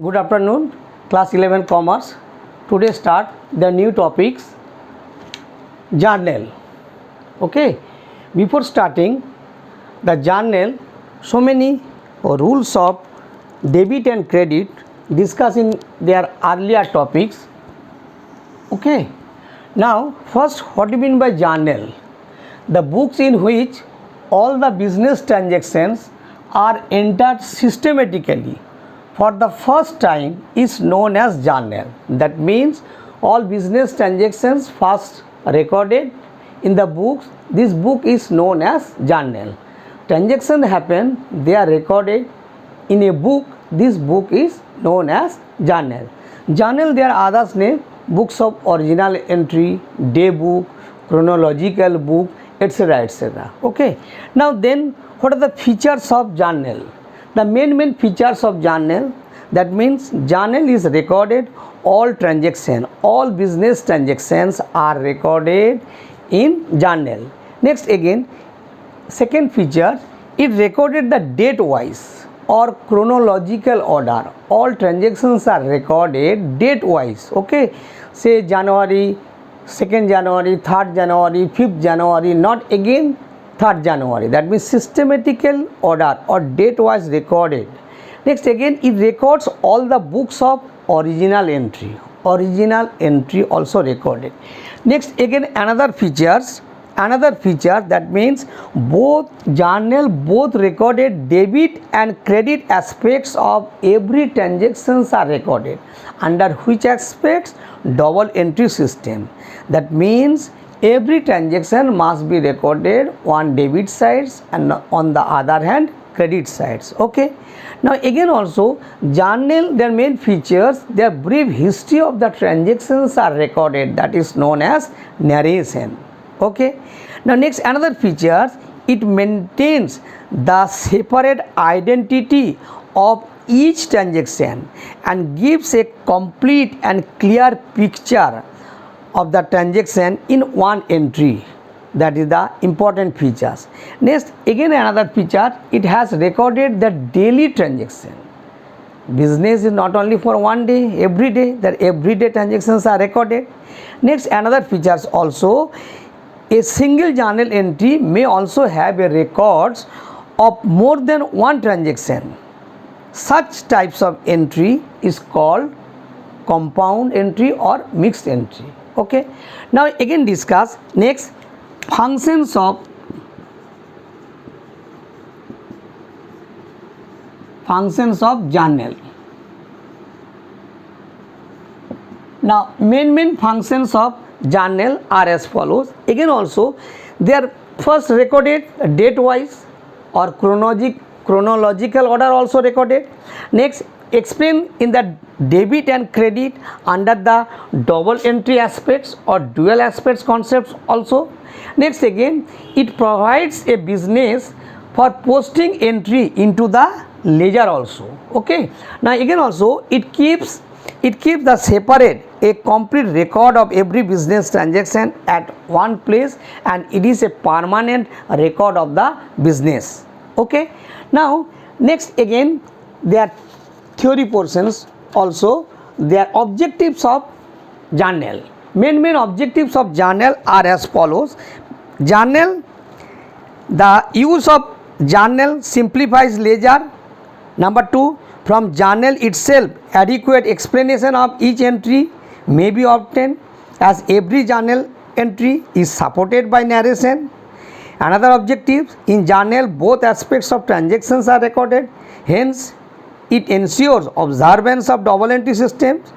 Good afternoon, class 11 commerce. Today start the new topics journal. Okay, before starting the journal, so many rules of debit and credit discussed in their earlier topics. Okay, now first, what do you mean by journal? The books in which all the business transactions are entered systematically for the first time is known as journal. That means all business transactions first recorded in the books. This book is known as journal. Transactions happen, they are recorded in a book. This book is known as journal. Journal, there are others name, books of original entry, day book, chronological book, etc., etc. Okay, now then what are the features of journal? The main features of journal, that means journal is recorded all transaction, all business transactions are recorded in journal. Next again, second feature, it recorded the date wise or chronological order. All transactions are recorded date wise. Okay, say January, 2nd January, 3rd January, 5th January, not again 3rd January. That means systematical order or date was recorded. Next again, it records all the books of original entry. Original entry also recorded. Next again, another feature, that means both journal both recorded debit and credit aspects of every transactions are recorded. Under which aspects? Double entry system. That means every transaction must be recorded on debit sides and on the other hand credit sides. Okay, now again also journal, their main features, their brief history of the transactions are recorded, that is known as narration. Okay, now next another feature, it maintains the separate identity of each transaction and gives a complete and clear picture of the transaction in one entry. That is the important features. Next again another feature, it has recorded the daily transaction. Business is not only for one day, every day, that everyday transactions are recorded. Next another features also, a single journal entry may also have a records of more than one transaction. Such types of entry is called compound entry or mixed entry. Okay, now again discuss next functions of journal. Now main functions of journal are as follows. Again also they are first recorded date wise or chronological order also recorded. Next explain in the debit and credit under the double entry aspects or dual aspects concepts also. Next again, it provides a business for posting entry into the ledger also. Okay, now again also it keeps the separate a complete record of every business transaction at one place and it is a permanent record of the business. Okay, now next again there are theory portions also. Their objectives of journal, main objectives of journal are as follows. Journal, the use of journal simplifies ledger. Number 2, from journal itself adequate explanation of each entry may be obtained as every journal entry is supported by narration. Another objective, in journal both aspects of transactions are recorded, hence it ensures observance of double entry systems.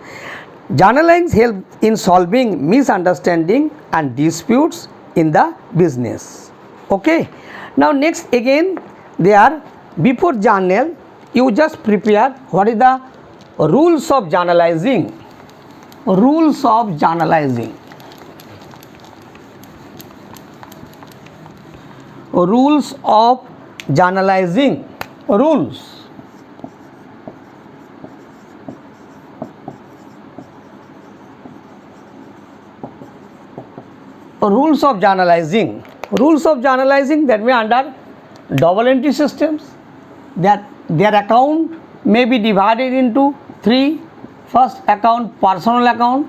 Journal help in solving misunderstanding and disputes in the business. Okay, now next again there, before journal you just prepare what is the rules of journalizing. Rules of journalizing. Rules of journalizing. Rules. Rules of journalizing. Rules of journalizing, that may under double entry systems, that their account may be divided into three. First account, personal account.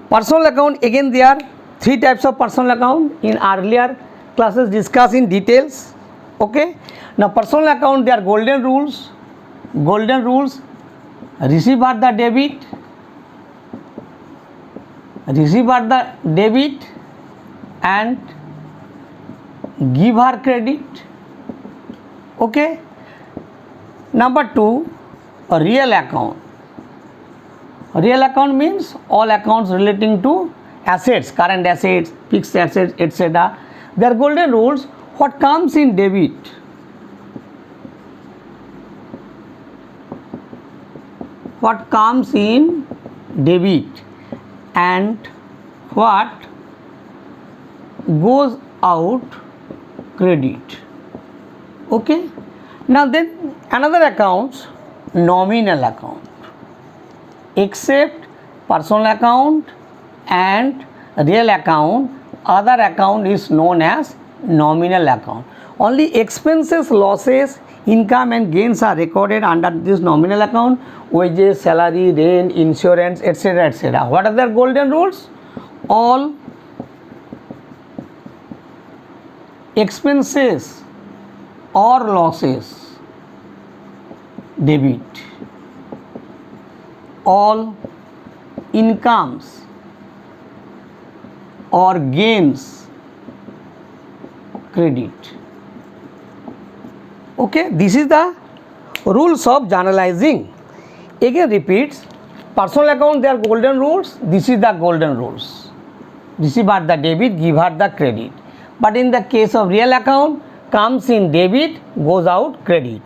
Personal account, again there are three types of personal account in earlier classes discussed in details. Okay. Now personal account, there are golden rules. Golden rules: receive at the debit, and give her credit. Okay. Number two, a real account. Real account means all accounts relating to assets, current assets, fixed assets, etc. There are golden rules. What comes in debit? What comes in debit and what goes out credit. Okay. Now then another accounts, nominal account. Except personal account and real account, other account is known as nominal account. Only expenses, losses, income and gains are recorded under this nominal account: wages, salary, rent, insurance, etc., etc. What are the golden rules? All expenses or losses, debit. All incomes or gains, credit. Okay, this is the rules of journalizing. Again repeats, personal account, there are golden rules. This is the golden rules: receive at the debit, give her the credit. But in the case of real account, comes in debit, goes out credit,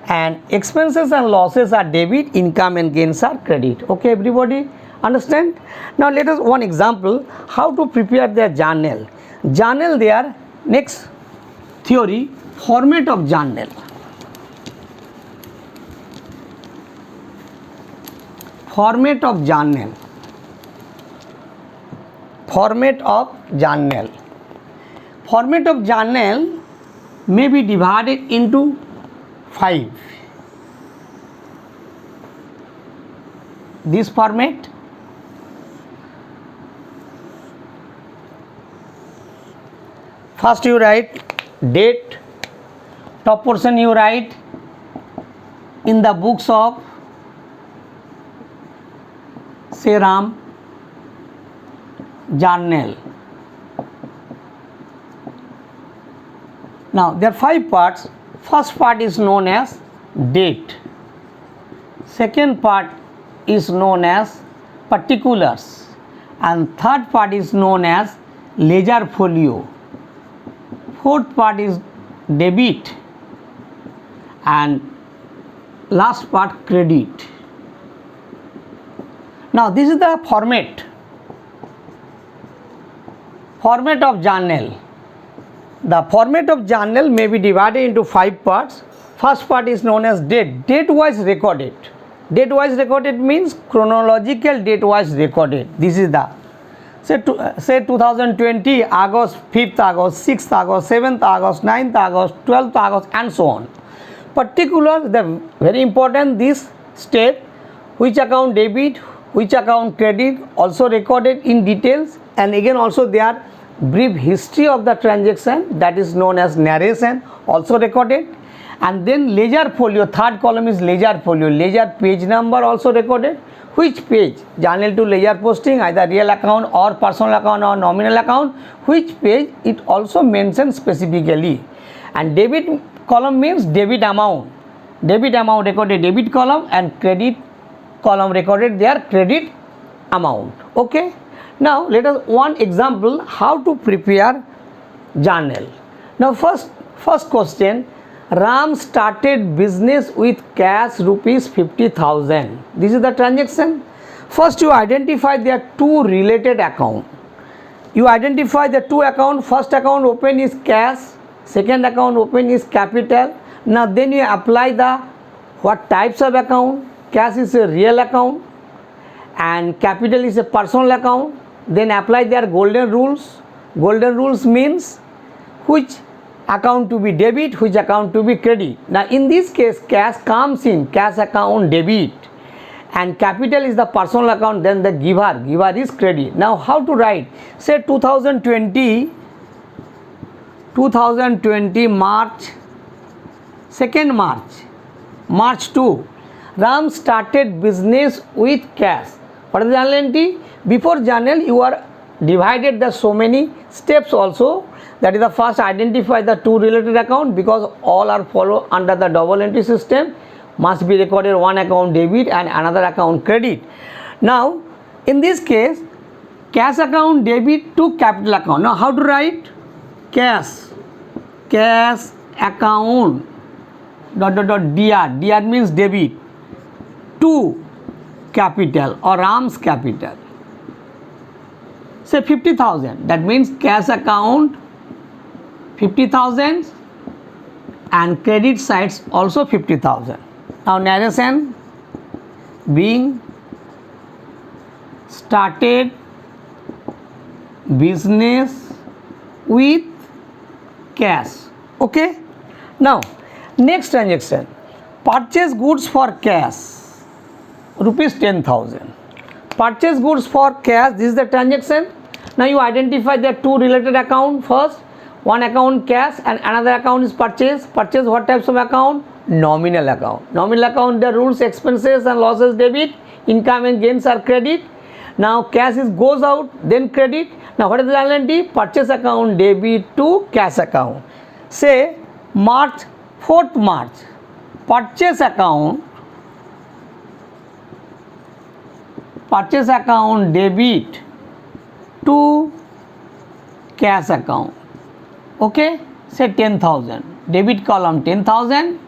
and expenses and losses are debit, income and gains are credit. Okay, everybody understand? Now let us one example how to prepare their journal. Journal, their next theory, format of journal. Format of journal. Format of journal. Format of journal may be divided into 5. This format: first you write date, top portion you write in the books of say Ram, journal. Now there are 5 parts. First part is known as date. Second part is known as particulars, and third part is known as ledger folio. Fourth part is debit, and last part credit. Now this is the format of journal. The format of journal may be divided into 5 parts. First part is known as date. Date wise recorded. Date wise recorded means chronological date wise recorded. This is the say 2020 August, 5th August, 6th August, 7th August, 9th August, 12th August, and so on. Particular, the very important this step, which account debit, which account credit, also recorded in details, and again also there brief history of the transaction, that is known as narration, also recorded. And then ledger folio, third column is ledger folio, ledger page number also recorded. Which page, journal to ledger posting, either real account or personal account or nominal account, which page it also mentions specifically. And debit column means debit amount recorded debit column, and credit column recorded their credit amount. Okay. Now let us one example how to prepare journal. Now first question: Ram started business with cash rupees 50,000. This is the transaction. First you identify their two related account. You identify the two account. First account open is cash, second account open is capital. Now then you apply the what types of account. Cash is a real account and capital is a personal account. Then apply their golden rules. Golden rules means which account to be debit, which account to be credit. Now in this case, cash comes in cash account debit, and capital is the personal account, then the giver is credit. Now how to write? Say 2020 March 2nd March 2, Ram started business with cash. What is the journal entry? Before journal you are divided the so many steps also. That is the first, identify the two related account, because all are follow under the double entry system. Must be recorded one account debit and another account credit. Now in this case, cash account debit to capital account. Now how to write? Cash account dr means debit to capital or Ram's capital. Say 50,000, that means cash account 50,000 and credit sides also 50,000. Now narration, being started business with cash. Okay. Now next transaction, purchase goods for cash, rupees 10,000. Purchase goods for cash, this is the transaction. Now you identify the two related account. First, one account cash and another account is purchase. Purchase, what types of account? Nominal account. Nominal account, the rules, expenses and losses debit, income and gains are credit. Now cash is goes out, then credit. Now what is the journal entry? Purchase account debit to cash account. Say 4th March, purchase account debit to cash account. Okay, say 10,000, debit column 10,000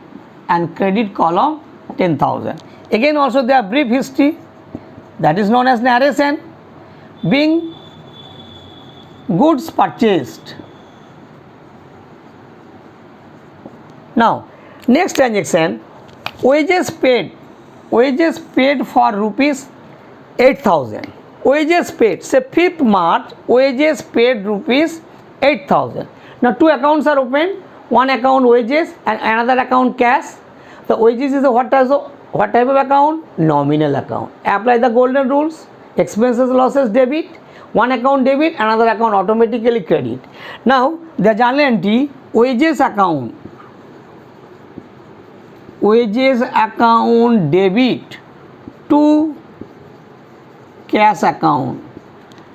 and credit column 10,000. Again also there are brief history, that is known as narration. Being goods purchased. Now next transaction, wages paid for rupees 8,000. Wages paid, say 5th March, wages paid rupees 8,000. Now two accounts are opened, one account wages and another account cash. The wages is what type of account? Nominal account. Apply the golden rules, expenses losses debit, one account debit, another account automatically credit. Now the journal entry, wages account debit to cash account,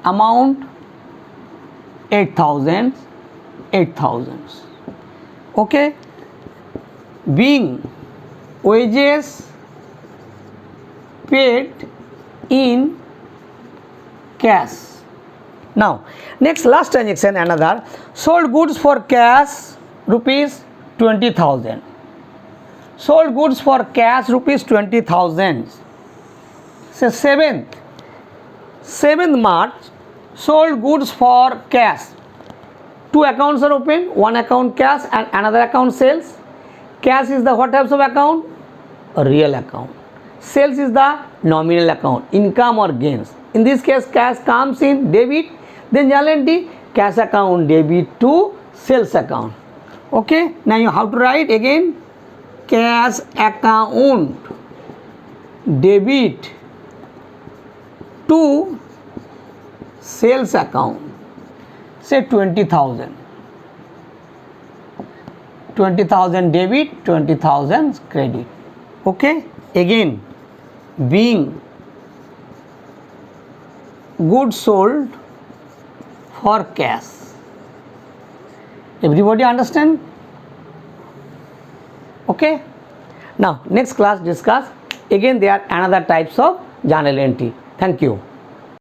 amount 8,000. Okay, being wages paid in cash. Now next last transaction, another, sold goods for cash rupees 20,000. Sold goods for cash rupees 20,000. Say 7th March, sold goods for cash. Two accounts are open, one account cash and another account sales. Cash is the what types of account? A real account. Sales is the nominal account, income or gains. In this case, cash comes in debit, then journal entry, cash account debit to sales account. Okay, now you have to write again, cash account debit to sales account. Say 20,000. 20,000 debit, 20,000 credit. Okay, again, being goods sold for cash. Everybody understand? Okay. Now next class discuss again there are another types of journal entry. Thank you.